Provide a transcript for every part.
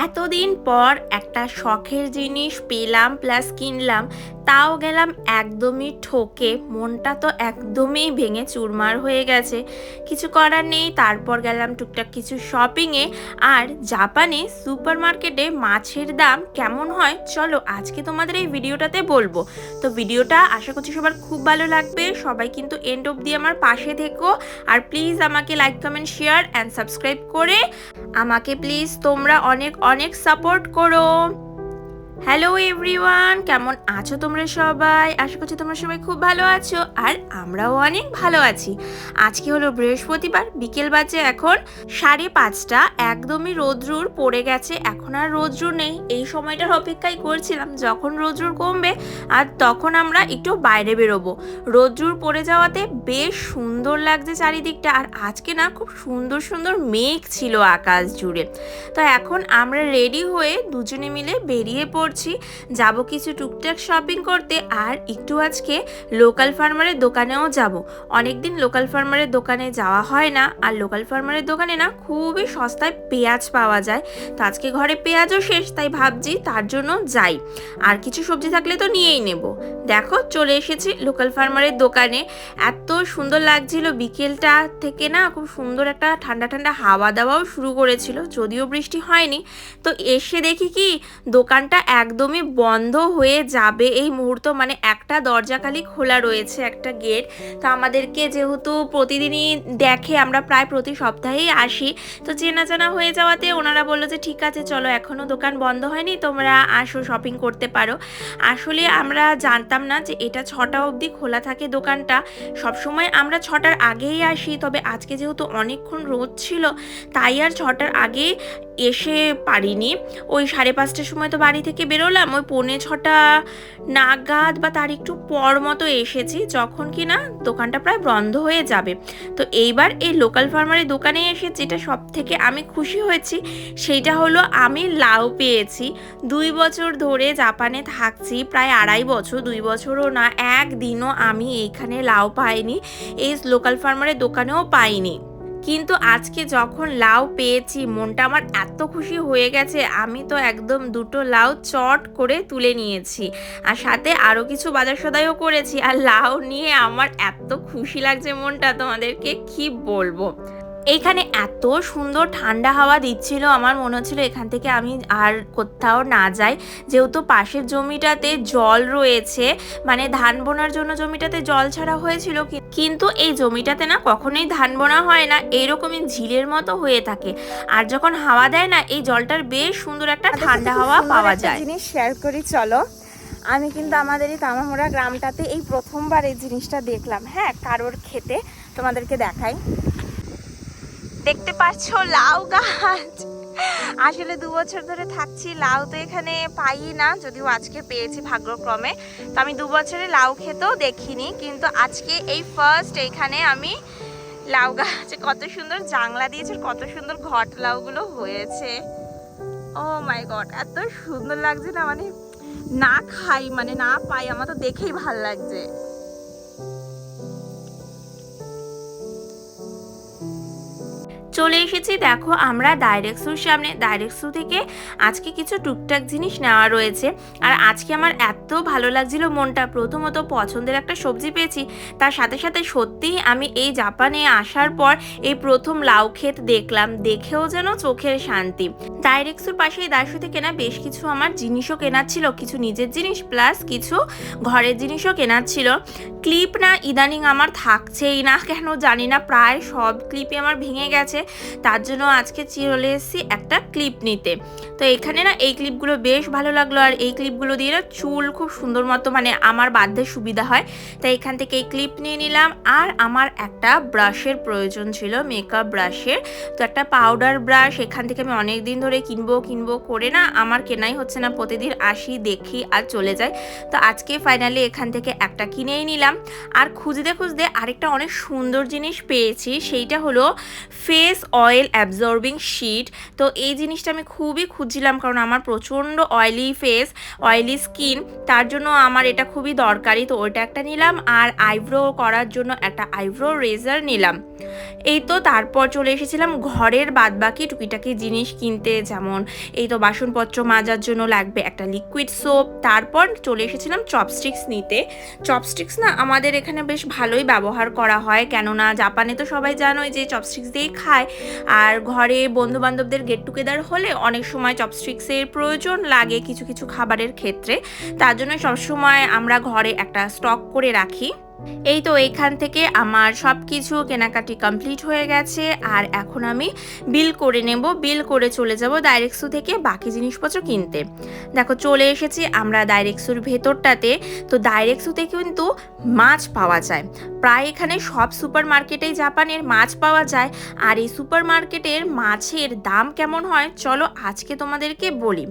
এতদিন পর একটা শখের জিনিস পেলাম প্লাস কিনলাম, তাও গেলাম একদমই ঠকে। মনটা তো একদমই ভেঙে চুরমার হয়ে গেছে। কিছু করার নেই, তারপর গেলাম টুকটাক কিছু শপিংয়ে। আর জাপানে সুপার মার্কেটে মাছের দাম কেমন হয় চলো আজকে তোমাদের এই ভিডিওটাতে বলবো। তো ভিডিওটা আশা করছি সবার খুব ভালো লাগবে, সবাই কিন্তু এন্ড অবধি আমার পাশে থেকো। আর প্লিজ আমাকে like comment share and subscribe করে আমাকে প্লিজ তোমরা অনেক অনেক সাপোর্ট করো। হ্যালো এভরিওয়ান, কেমন আছো তোমরা সবাই? আশা করছি তোমরা সবাই খুব ভালো আছো আর আমরাও অনেক ভালো আছি। আজকে হলো বৃহস্পতিবার, বিকেল বাজে এখন 5:30। একদমই রোদ্রুর পড়ে গেছে, এখন আর রোদ্রুর নেই। এই সময়টার অপেক্ষাই করছিলাম যখন রোদ্রুর কমবে আর তখন আমরা একটু বাইরে বেরোবো। রোদ্রুর পড়ে যাওয়াতে বেশ সুন্দর লাগছে চারিদিকটা। আর আজকে না খুব সুন্দর সুন্দর মেঘ ছিল আকাশ জুড়ে। তো এখন আমরা রেডি হয়ে দুজনে মিলে বেরিয়ে পড়ছি, যাব কিছু টুকটাক শপিং করতে। আর একটু আজকে লোকাল ফার্মারের দোকানেও যাব। অনেকদিন লোকাল ফার্মারের দোকানে যাওয়া হয় না, আর লোকাল ফার্মারের দোকানে না খুবই সস্তায় পেঁয়াজ পাওয়া যায়। তো আজকে ঘরে পেঁয়াজও শেষ, তাই ভাবছি তার জন্য যাই। আর কিছু সবজি থাকলে তো নিয়েই নেব। দেখো চলে এসেছি লোকাল ফার্মারের দোকানে। এত সুন্দর লাগছিল, বিকেলটা থেকে না খুব সুন্দর একটা ঠান্ডা ঠান্ডা হাওয়া দাওয়াও শুরু করেছিল, যদিও বৃষ্টি হয়নি। তো এসে দেখি কি দোকানটা একদমই বন্ধ হয়ে যাবে এই মুহূর্ত, মানে একটা দরজা খালি খোলা রয়েছে, একটা গেট। তো আমাদেরকে যেহেতু প্রতিদিনই দেখে, আমরা প্রায় প্রতি সপ্তাহেই আসি, তো চেনা জানা হয়ে যাওয়াতে ওনারা বললো যে ঠিক আছে চলো, এখনও দোকান বন্ধ হয়নি, তোমরা আসো শপিং করতে পারো। আসলে আমরা জানতাম না যে এটা 6টা অবধি খোলা থাকে দোকানটা। সবসময় আমরা 6টার আগেই আসি, তবে আজকে যেহেতু অনেকক্ষণ রোদ ছিল তাই আর 6টার আগে এসে পারিনি। ওই 5:30টার সময় তো বাড়ি থেকে বেরোলাম, ওই 5:45 নাগাদ বা তার একটু পর মতো এসেছি, যখন কি না দোকানটা প্রায় বন্ধ হয়ে যাবে। তো এইবার এই লোকাল ফার্মারের দোকানে এসে যেটা সব থেকে আমি খুশি হয়েছি সেইটা হলো আমি লাউ পেয়েছি। 2 বছর ধরে জাপানে থাকছি, প্রায় 2.5 বছর, 2 বছরও না, একদিনও আমি এইখানে লাউ পাইনি, এই লোকাল ফার্মারের দোকানেও পাইনি। কিন্তু আজকে যখন লাউ পেয়েছি মনটা আমার এত খুশি হয়ে গেছে, আমি তো একদম 2টো লাউ চট করে তুলে নিয়েছি। আর সাথে আরও কিছু বাজার সদাইও করেছি। আর লাউ নিয়ে আমার এত খুশি লাগছে মনটা, তোমাদেরকে কি বলবো। এইখানে এত সুন্দর ঠান্ডা হাওয়া দিচ্ছিল, আমার মনে হচ্ছিল এখান থেকে আমি আর কোথাও না যাই। যেহেতু পাশের জমিটাতে জল রয়েছে, মানে ধান বোনার জন্য জমিটাতে জল ছাড়া হয়েছিল, কিন্তু এই জমিটাতে না কখনোই ধান বোনা হয় না, এইরকমই ঝিলের মতো হয়ে থাকে। আর যখন হাওয়া দেয় না এই জলটার বেশ সুন্দর একটা ঠান্ডা হাওয়া পাওয়া যায়। জিনিস শেয়ার করি চলো। আমি কিন্তু আমাদের এই তামামোড়া গ্রামটাতে এই প্রথমবার এই জিনিসটা দেখলাম, হ্যাঁ কারোর খেতে। তোমাদেরকে দেখাই, দেখতে পাচ্ছ লাউ গাছ। আসলে 2 বছর ধরে থাকছি, লাউ তো এখানে পাই না, যদিও আজকে পেয়েছি ভাগ্যক্রমে। তো আমি 2 বছরে লাউ খেতেও দেখিনি, কিন্তু আজকে এই ফার্স্ট এইখানে আমি লাউ গাছ। কত সুন্দর জাংলা দিয়েছে, কত সুন্দর ঘট লাউগুলো হয়েছে। ও মাই গড, এত সুন্দর লাগছে না, মানে না খাই মানে না পাই, আমার তো দেখেই ভাল লাগছে। চলে এসেছি, দেখো আমরা ডাইরেক্টসুর সামনে। ডাইরেক্টসু থেকে আজকে কিছু টুকটাক জিনিস নেওয়া রয়েছে। আর আজকে আমার এত ভালো লাগছিল মনটা, প্রথমত পছন্দের একটা সবজি পেয়েছি, তার সাথে সাথে সত্যিই আমি এই জাপানে আসার পর এই প্রথম লাউ ক্ষেত দেখলাম, দেখেও যেন চোখের শান্তি। ডাইরেক্টসুর পাশে দাইশু থেকে না বেশ কিছু আমার জিনিসও কেনার ছিল, কিছু নিজের জিনিস প্লাস কিছু ঘরের জিনিসও কেনার ছিল। ক্লিপ না ইদানিং আমার থাকছেই না, কেন জানি না, প্রায় সব ক্লিপই আমার ভেঙে গেছে। তার জন্য আজকে চলে এসেছি একটা ক্লিপ নিতে। তো এখানে না এই ক্লিপগুলো বেশ ভালো লাগলো, আর এই ক্লিপগুলো দিয়ে না চুল খুব সুন্দর মতো মানে আমার বাঁধতে সুবিধা হয়, তাই এখান থেকে এই ক্লিপ নিয়ে নিলাম। আর আমার একটা ব্রাশের প্রয়োজন ছিল, মেকআপ ব্রাশের। তো একটা পাউডার ব্রাশ এখান থেকে আমি অনেক দিন ধরে কিনবো করে না আমার কেনাই হচ্ছে না, প্রতিদিন আসি দেখি আর চলে যায়। তো আজকে ফাইনালি এখান থেকে একটা কিনেই নিলাম। আর খুঁজতে খুঁজতে আরেকটা অনেক সুন্দর জিনিস পেয়েছি, সেইটা হলো face face oil absorbing sheet. তো এই জিনিসটা আমি খুবই খুঁজছিলাম, কারণ আমার প্রচণ্ড অয়েলি ফেস, অয়েলি স্কিন, তার জন্য আমার এটা খুবই দরকারি। তো ওইটা একটা নিলাম, আর আইব্রো করার জন্য একটা আইব্রো রেজার নিলাম। এই তো তারপর চলে এসেছিলাম ঘরের বাদবাকি টুকিটাকি জিনিস কিনতে, যেমন এই তো বাসনপত্র মাজার জন্য লাগবে একটা লিকুইড সোপ। তারপর চলে এসেছিলাম চপস্টিক্স নিতে। চপস্টিক্স না আমাদের এখানে বেশ ভালোই ব্যবহার করা হয়, কেননা জাপানে তো সবাই জানোই যে চপস্টিক্স দিয়েই খায়। আর ঘরে বন্ধুবান্ধবদের গেট টুগেদার হলে অনেক সময় চপস্টিক্সের প্রয়োজন লাগে কিছু কিছু খাবারের ক্ষেত্রে, তার জন্য সবসময় আমরা ঘরে একটা স্টক করে রাখি। এই তো এইখান থেকে আমার সব কিছু কেনাকাটি কমপ্লিট হয়ে গেছে, আর এখন আমি বিল করে নেব। বিল করে চলে যাব ডাইরেক্সু থেকে বাকি জিনিসপত্র কিনতে। দেখো চলে এসেছি আমরা ডাইরেক্সুর ভেতরটাতে। তো ডাইরেক্সুতে কিন্তু মাছ পাওয়া যায়, প্রায় এখানে সব সুপার মার্কেটেই জাপানের মাছ পাওয়া যায়। আর এই সুপার মার্কেটের মাছের দাম কেমন হয় চলো আজকে তোমাদেরকে বলি।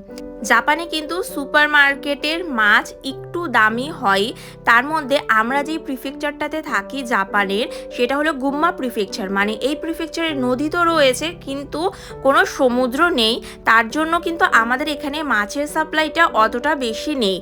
জাপানে কিন্তু সুপার মার্কেটের মাছ একটু দামি হয়। তার মধ্যে আমরা যেই প্রিফেকচারটাতে থাকি জাপানের, সেটা হলো গুম্মা প্রিফেকচার। মানে এই প্রিফেকচারের নদী তো রয়েছে কিন্তু কোনো সমুদ্র নেই, তার জন্য কিন্তু আমাদের এখানে মাছের সাপ্লাইটা অতটা বেশি নেই।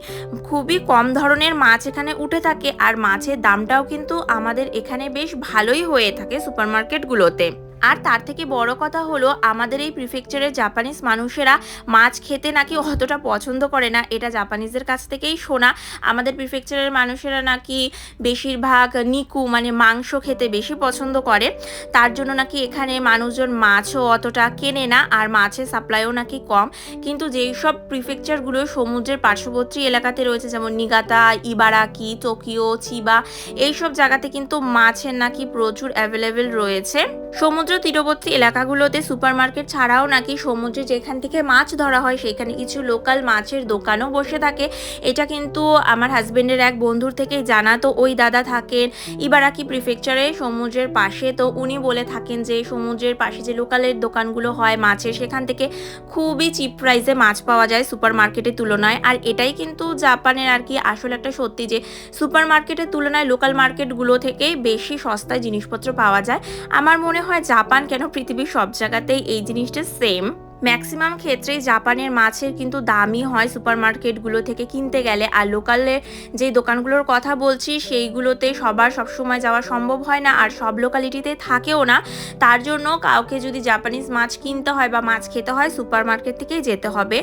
খুবই কম ধরনের মাছ এখানে উঠে থাকে, আর মাছের দামটাও কিন্তু আমাদের এখানে বেশ ভালোই হয়ে থাকে সুপার মার্কেটগুলোতে। আর তার থেকে বড় কথা হলো আমাদের এই প্রিফেকচারের জাপানিজ মানুষেরা মাছ খেতে নাকি অতটা পছন্দ করে না। এটা জাপানিজদের কাছ থেকেই শোনা। আমাদের প্রিফেকচারের মানুষেরা নাকি বেশিরভাগ নিকু মানে মাংস খেতে বেশি পছন্দ করে, তার জন্য নাকি এখানে মানুষজন মাছও অতটা কেনে না, আর মাছের সাপ্লাইও নাকি কম। কিন্তু যেই সব প্রিফেকচারগুলো সমুদ্রের পার্শ্ববর্তী এলাকাতে রয়েছে, যেমন নিগাতা, ইবারাকি, টোকিও, চিবা, এইসব জায়গাতে কিন্তু মাছের নাকি প্রচুর অ্যাভেলেবেল রয়েছে। সমুদ্র তীরবর্তী এলাকাগুলোতে সুপার মার্কেট ছাড়াও নাকি সমুদ্রে যেখান থেকে মাছ ধরা হয় সেখানে কিছু লোকাল মাছের দোকানও বসে থাকে। এটা কিন্তু আমার হাজবেন্ডের এক বন্ধুর থেকেই জানা। তো ওই দাদা থাকেন ইবারাকি প্রিফেকচারে সমুদ্রের পাশে। তো উনি বলে থাকেন যে সমুদ্রের পাশে যে লোকালের দোকানগুলো হয় মাছের, সেখান থেকে খুবই চিপ প্রাইসে মাছ পাওয়া যায় সুপার মার্কেটের তুলনায়। আর এটাই কিন্তু জাপানের আর কি আসলে একটা সত্যি, যে সুপার মার্কেটের তুলনায় লোকাল মার্কেটগুলো থেকেই বেশি সস্তায় জিনিসপত্র পাওয়া যায়। আমার মনে হয় জাপান কেন পৃথিবীর সব জায়গাতেই এই জিনিসটা সেম। ম্যাক্সিমাম ক্ষেত্রেই জাপানের মাছের কিন্তু দামই হয় সুপার মার্কেটগুলো থেকে কিনতে গেলে। আর লোকালের যেই দোকানগুলোর কথা বলছি সেইগুলোতে সবার সবসময় যাওয়া সম্ভব হয় না, আর সব লোকালিটিতে থাকেও না। তার জন্য কাউকে যদি জাপানিজ মাছ কিনতে হয় বা মাছ খেতে হয় সুপার মার্কেট থেকেই যেতে হবে।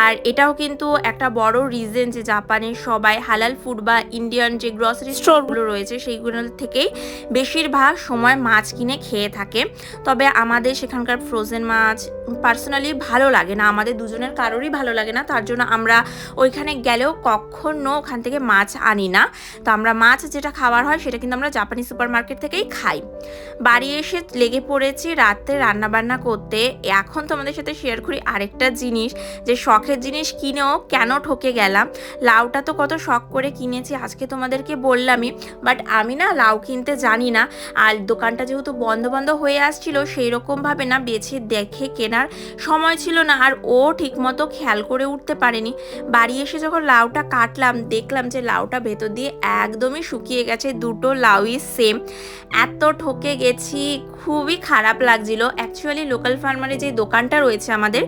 আর এটাও কিন্তু একটা বড় রিজন যে জাপানের সবাই হালাল ফুড বা ইন্ডিয়ান যে গ্রসারি স্টোরগুলো রয়েছে সেইগুলো থেকেই বেশিরভাগ সময় মাছ কিনে খেয়ে থাকে। তবে আমাদের সেখানকার ফ্রোজেন মাছ পার্সোনালি ভালো লাগে না, আমাদের দুজনের কারোরই ভালো লাগে না। তার জন্য আমরা ওইখানে গেলেও কখনো ওখান থেকে মাছ আনি না। তো আমরা মাছ যেটা খাওয়ার হয় সেটা কিন্তু আমরা জাপানি সুপার মার্কেট থেকেই খাই। বাড়ি এসে লেগে পড়েছি রাতে রান্নাবান্না করতে। এখন তোমাদের সাথে শেয়ার করি আরেকটা জিনিস, যে শখের জিনিস কিনেও কেন ঠকে গেলাম। লাউটা তো কত শখ করে কিনেছি, আজকে তোমাদেরকে বললামই, বাট আমি না লাউ কিনতে জানি না। আর দোকানটা যেহেতু বন্ধ বন্ধ হয়ে আসছিল, সেই রকমভাবে না বেছে দেখে কেনার সময় ছিল না, আর ও ঠিকমতো খেয়াল করে উঠতে পারেনি। বাড়ি এসে যখন লাউটা কাটলাম দেখলাম যে লাউটা ভেতর দিয়ে একদমই শুকিয়ে গেছে, দুটো লাউই সেম। এত ঠকে গেছি, খুবই খারাপ লাগছিল। অ্যাকচুয়ালি লোকাল ফার্মারে যে দোকানটা রয়েছে আমাদের,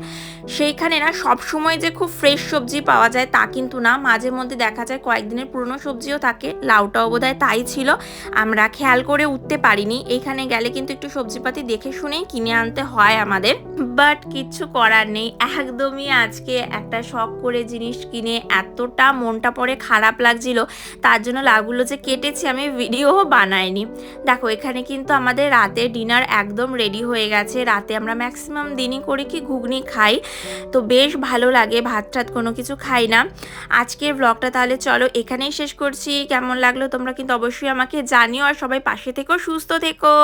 সেইখানে না সবসময় যে খুব ফ্রেশ সবজি পাওয়া যায় তা কিন্তু না, মাঝে মধ্যে দেখা যায় কয়েকদিনের পুরনো সবজিও থাকে। লাউটাও বোধহয় তাই ছিল, আমরা খেয়াল করে উঠতে পারিনি। এইখানে গেলে কিন্তু একটু সবজিপাতি দেখে শুনেই কিনে আনতে হয় আমাদের, বাট কিচ্ছু করার নেই। একদমই আজকে একটা শখ করে জিনিস কিনে এতটা মনটা পরে খারাপ লাগছিল, তার জন্য লাউগুলো যে কেটেছি আমি ভিডিও বানাইনি। দেখো এখানে কিন্তু আমাদের রাতে ডিনার একদম রেডি হয়ে গেছে। রাতে আমরা ম্যাক্সিমাম দিনই করি কি ঘুগনি খাই, তো বেশ ভালো লাগে, ভাত টাত কোনো কিছু খাই না। আজকের ব্লগটা তাহলে চলো এখানেই শেষ করছি। কেমন লাগলো তোমরা কিন্তু অবশ্যই আমাকে জানিও, আর সবাই পাশে থেকো, সুস্থ থেকো।